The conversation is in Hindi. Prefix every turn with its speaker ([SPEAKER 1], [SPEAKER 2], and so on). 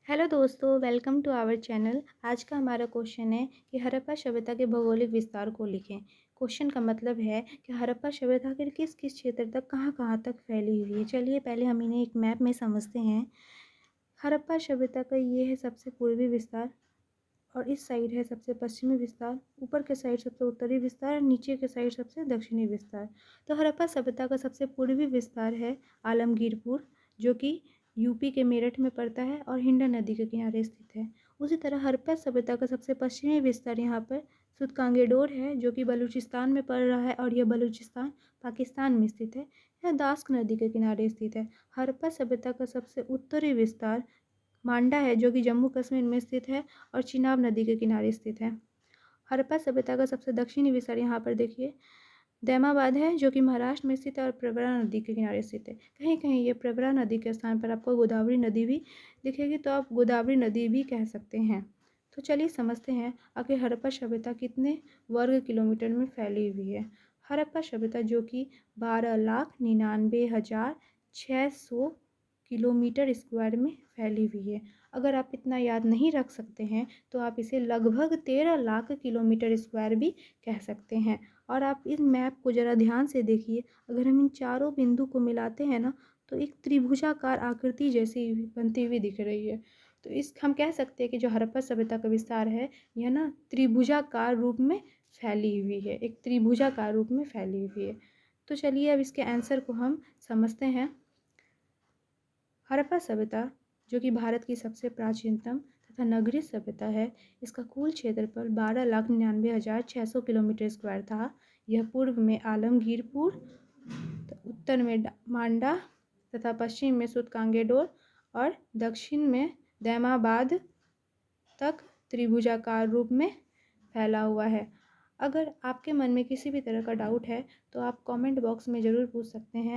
[SPEAKER 1] हेलो दोस्तों, वेलकम टू आवर चैनल। आज का हमारा क्वेश्चन है कि हड़प्पा सभ्यता के भौगोलिक विस्तार को लिखें। क्वेश्चन का मतलब है कि हड़प्पा सभ्यता के किस किस क्षेत्र तक कहाँ तक फैली हुई है। चलिए पहले हम इन्हें एक मैप में समझते हैं। हड़प्पा सभ्यता का ये है सबसे पूर्वी विस्तार और इस साइड है सबसे पश्चिमी विस्तार, ऊपर के साइड सबसे उत्तरी विस्तार और नीचे के साइड सबसे दक्षिणी विस्तार। तो हड़प्पा सभ्यता का सबसे पूर्वी विस्तार है आलमगीरपुर, जो कि यूपी के मेरठ में पड़ता है और हिंडा नदी के किनारे स्थित है। उसी तरह हड़प्पा सभ्यता का सबसे पश्चिमी विस्तार यहाँ पर सुतकांगेडोर है, जो कि बलूचिस्तान में पड़ रहा है और यह बलूचिस्तान पाकिस्तान में स्थित है। यह दास्क नदी के किनारे स्थित है। हड़प्पा सभ्यता का सबसे उत्तरी विस्तार मांडा है, जो कि जम्मू कश्मीर में स्थित है और चिनाब नदी के किनारे स्थित है। हड़प्पा सभ्यता का सबसे दक्षिणी विस्तार यहाँ पर देखिए दैमाबाद है, जो कि महाराष्ट्र में स्थित है और प्रवरा नदी के किनारे स्थित है। कहीं कहीं ये प्रवरा नदी के स्थान पर आपको गोदावरी नदी भी दिखेगी, तो आप गोदावरी नदी भी कह सकते हैं। तो चलिए समझते हैं आखिर हड़प्पा सभ्यता कितने वर्ग किलोमीटर में फैली हुई है। हड़प्पा सभ्यता जो कि 12,99,600 किलोमीटर स्क्वायर में फैली हुई है। अगर आप इतना याद नहीं रख सकते हैं तो आप इसे लगभग 13 लाख किलोमीटर स्क्वायर भी कह सकते हैं। और आप इस मैप को ज़रा ध्यान से देखिए, अगर हम इन चारों बिंदु को मिलाते हैं ना, तो एक त्रिभुजाकार आकृति जैसी बनती हुई दिख रही है। तो इस हम कह सकते हैं कि जो हड़प्पा सभ्यता का विस्तार है यह ना त्रिभुजाकार रूप में फैली हुई है, एक त्रिभुजाकार रूप में फैली हुई है। तो चलिए अब इसके आंसर को हम समझते हैं। हड़प्पा सभ्यता जो कि भारत की सबसे प्राचीनतम तथा नगरीय सभ्यता है, इसका कुल क्षेत्रफल 12,99,600 किलोमीटर स्क्वायर था। यह पूर्व में आलमगीरपुर, उत्तर में मांडा तथा पश्चिम में सुतकांगेडोर और दक्षिण में दैमाबाद तक त्रिभुजाकार रूप में फैला हुआ है। अगर आपके मन में किसी भी तरह का डाउट है तो आप कमेंट बॉक्स में ज़रूर पूछ सकते हैं।